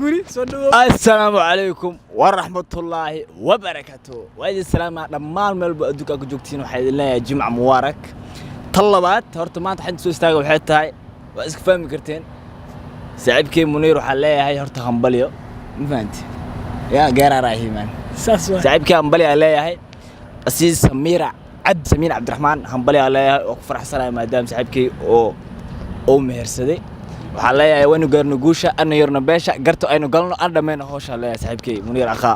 السلام عليكم ورحمة الله وبركاته. وهذه السلامة دمان ميل بو ادوكا ku joogtiin waxa idin leeyahay jimca mubarak. Talabaad horta maanta xad soo istaaga waxay tahay waa iska fahmi karteen. Saaxiibkay Muniir waxa leeyahay horta hambalyo. Ma fahanti. Yaa gaar raahiman. Saaxiibkay hambalyo leeyahay. Asiis Samira Samir Abdurrahman hambalyo leeyahay oo faraxsanahay maadaama saaxiibkay oo mehersaday. waxaa leeyahay waynu gaarno guusha ana yarno beesha garto aynu galno aan dhameeyno hawsha leeyahay saaxiibkay Muniir Akha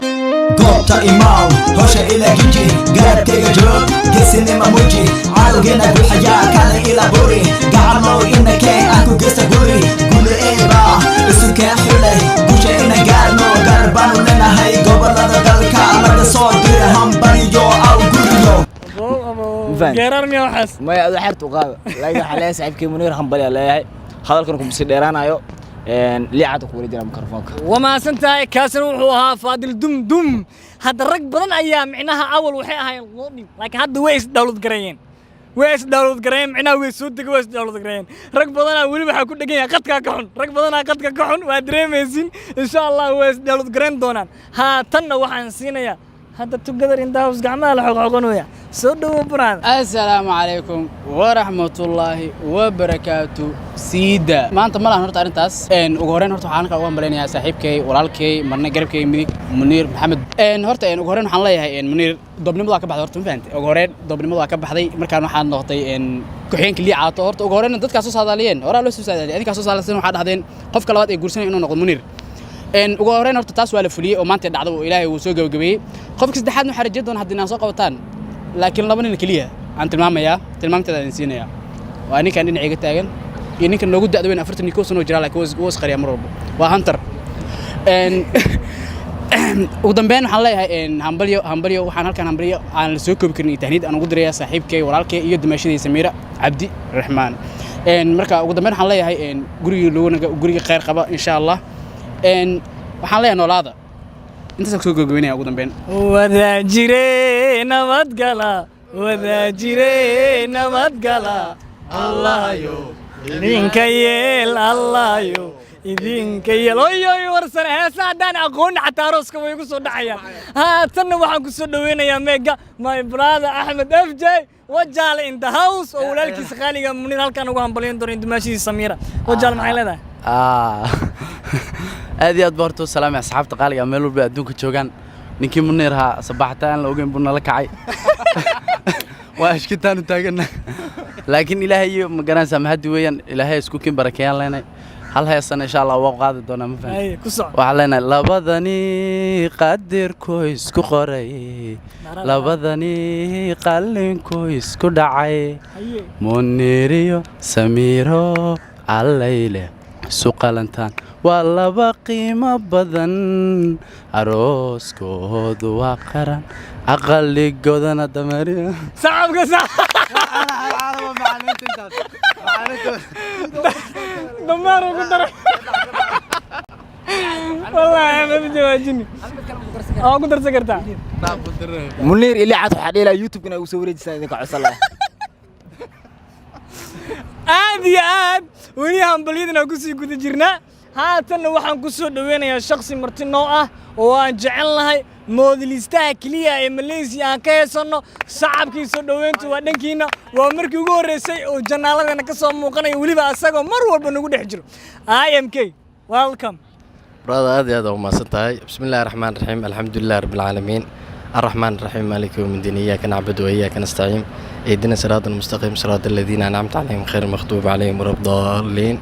goobta imaaw hawsha ila giji gaartayga joog geesinima muji caalgeena buuxaya kale ila buri gacmo ina keen aan ku geysta guri gule eeba isu keen xulay guusha ina gaarno garbaanu lenahay gobolada dalka laga soo dira hambaliyo aw guriyo geerar miyaa waxaas ma adu xartu qaada laaga xalay saaxiibkay Muniir hambalyo leeyahay hadalkan ku sii dheeraanayo liicada ku wareejina mikrofoonka wama santahay kaasan wuxuu ahaa Faadil Dum hadda rag badan ayaa micnaha awal waxay ahaayeen loodin laakiin hadda way is download gareeyeen micnaha way soo degay way is download gareeyeen rag badan wali waxa ku dhagan yahay qadka ka xun rag badan qadka ka xun waa dareemaysin insha Allah way is download gareyn doonaan tanna waxaan siinayaa hadda together in the house gacmaha la xoqoqonaya soo dhawo brad assalaamu alaykum wa rahmatullahi wa barakatuh siida maanta ma lahan horta arintaas ugu horeen horta waxaan ka malaynayaa saaxiibkay walaalkay marna garabkay midig Muniir Maxamed horta ugu horeen waxaan leeyahay Muniir dobnimada ka baxday horta ma fahanti ugu horeen dobnimada ka baxday markaan waxaan noqday ku xigeenka liicaato horta ugu horeen dadka soo saadaaliyeen hore loo soo saadaaliyay adinka soo saadaalsan waxa dhahdeen qofka labaad ee guursanay inuu noqdo Muniir ugu horeen horta taas waa la fuliyay oo maanta dhacdo Ilaahay uu soo gabagabeeyay qofka saddexaad waxa rajayn doona hadii aan soo qabataan laakiin laba nin kaliya aan tilmaamteeda aan siinaya waa ninkan dhinacayga taagan iyo ninkan noogu da'da weyn 40 sano jira laakiin waa isqariya mar walba waa hunter ugu dambeyn waxaan leeyahay hambalyo waxaan halkan hambalyo aan la soo koobi karin tahniid aan ugu diray saaxiibkay walaalkay iyo dumaashadii Samira Abdi Rahman marka ugu dambeyn waxaan leeyahay guriga khayr qaba insha Allah waxaan leeyahay noolaada inta soo gogoynaya ugu dambeyn wada jireen nabad gala Allahayo idinka yeel oy warsan heesaadaan aqoon xataa rooska way ku soo dhacayaan tanna waxaan ku soo dhaweynayaa Mega my brother Ahmed FJ wajaale in the house oo walaalkiisa qaaliga Muniir halkan ugu hambalyeyn doona dumaashii Samira wajaale maxay leedahay aad iyo aad boorto salaam asxaabta qaaliga meel walba adduunka joogan ninkii Muniir ha sabaxtaan la ogeyn buna la kacay waa ishkitaan taagana laakiin Ilaahay ma garanaysa ma hadii weeyaan Ilaahay isku kin barakeeyaan leenay hal heesan insha Allah waa qaadi doona ma fahmi waxa leenay labadani qadirku isku qoray labadani qalinku isku dhacay Muniir iyo Samiro allayle suqalantaan waa laba qiimo badan arooskoodu waa qaran aqalligoodana damariyo saxabka damaru ku dar wallahi ma bidawajini ku darsan kartaa Muniir liicad waxa dheelaa YouTube inay u soo wareejisay idinka cusub aad iyo aad weli hambalyadana ku sii guda jirnaa haatanna waxaan ku soo dhaweynayaa shakhsi marti noo ah oo aan jecelnahay moodilistaha kaliya ee Malaysia aan ka heesano shacabkii soo dhaweyntu waa dhankiina waa markii ugu horeysay oo janaaladana ka soo muuqanay waliba asagoo mar walba nagu dhex jiro IMK welcome brother aad iyo aad u maasantahay bismillaahir rahmaanir rahiim alxamdulillahi rabbil aalamiin الرحمن الرحيم مالك يوم الدين إياك نعبد وإياك نستعين اهدنا الصراط المستقيم صراط الذين أنعمت عليهم غير المغضوب عليهم ولا الضالين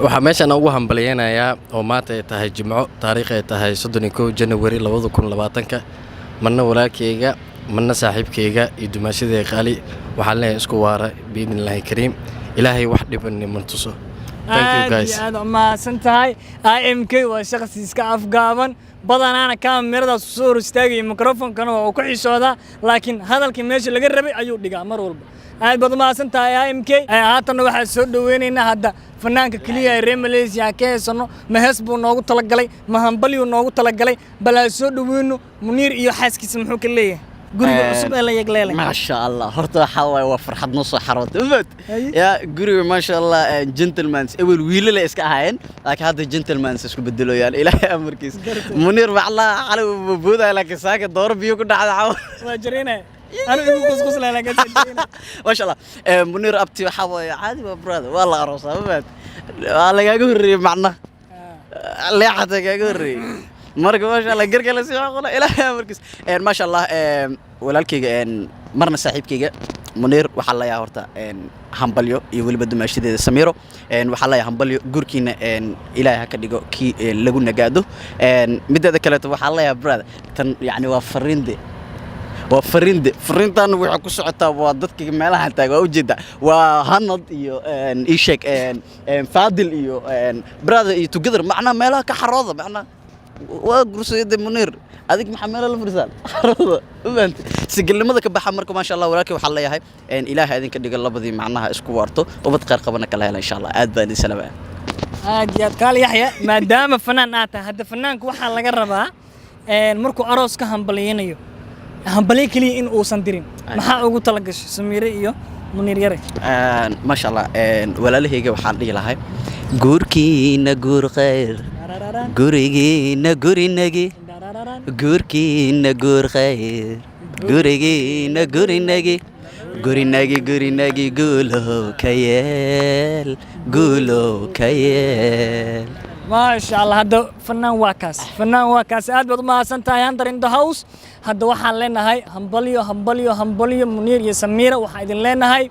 waxaa meeshan ugu hambalyeynaya oo maanta ay tahay Jimco taariikh ay tahay 31 January 2020 marna walaalkayga marna saaxiibkayga iyo dumaashadii qaali waxaan leeyahay isku waara biidnillaahi kariim ilaahay wax dhiban ma tuso thank you guys aad ma santahay IMK waa shakhsi iska afgaaban badanaana kaamirada soo istaagay mikrofonkana oo ku xishooda laakiin hadalkii meesha laga rabay ayuu dhigaa mar walba aad baad ma santahay IMK haatan waxa soo dhaweynaynaa hadda fanaanka kaliya ee Malaysia ka heesano ma hees buu noogu talagalay ma hambalyo noogu talagalay bal soo dhaweyno Muniir iyo xaaskiisa muxuu ka leeyahay guriga cusub ee la yegleelay ما شاء الله هرتا حواي وفرحت نص حروت أبد يا قري ما شاء الله جنتلمانز أول ويل لا إسكا هاين لكن هذا جنتلمانز إسكو بدلو يعني إلى أمريكيس منير والله على بودا لكن ساكت دور بيو كنا على عو واجرينا انا اقول قصقص لا لا ما شاء الله منير أبتي حواي عادي برادر والله أروسا أبد والله قري معنا لا حتى قري marka maasha Allah garka la sii qola ilaahay markiis maasha Allah walaalkayga marna saaxiibkayga Munir waxa la yaa horta hambalyo iyo waliba dumaashadeeda Samiro waxa la yaa hambalyo gurkiina ilaahay ka dhigo ki lagu nagaado midada kale waxa la yaa brother tan yaani waa fariintan waxa ku socotaa waa dadka meelaha taag waa u jeeda waa hanad iyo ishak faadil iyo brother iyo together macna meelaha ka xarooda macna وقرصيد منير هذيك محمله الفرسان وبنت سجلمada ka baxa marka ma sha Allah walaalkay waxa la yahay ilaahay idin ka dhiga labadii macnaha isku waarto oo bad qeyr qabana kala hela insha Allah aad baan idin salaamay aad yaad qaal yaxya maadaama fanaan aad tahay hada fanaanku waxa laga rabaa markuu aroos ka hambaliyanayo hambaliye kaliya in uusan dirin maxaa ugu talagashay Samiire iyo Munir yare ma sha Allah walaalahayga waxaan dhihi lahay guurkiina guur qeyr gurigiina gurinagi guurkiina guur khayr gurigiina gurinagi gurinagi guulow ka yeel ما شاء الله هذا فنان واكاس aad baad u mahadsan tahay Under in the House hadda waxaan leenahay hambalyo Munir iyo Samira waxa idin leenahay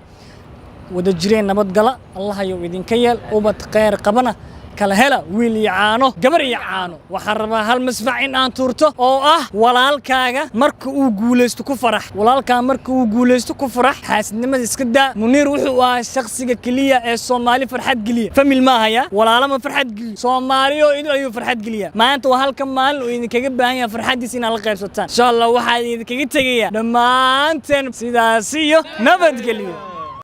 wada jireen nabad gala Allah ayu idinka yeel ubad qeyr qabana kala hela wiil yaano gabar yaano waxa rabaa hal masfac in aan tuurto oo ah walaalkaaga marka uu guuleysto ku farax walaalka marka uu guuleysto ku farax xaasidnimada iska daa Munir wuxuu ahaa shakhsiga kaliya ee Soomaali farxad galiya famil ma haya walaalo ma farxad galiyo Soomaaliyo inuu ayuu farxad galiya maanta waa halka maalin oo idinkaga baahan yahay farxadiisa in la qaybsataan insha Allah waxa idinkaga tagaya dhamaanteen sidaas iyo nabad galiyo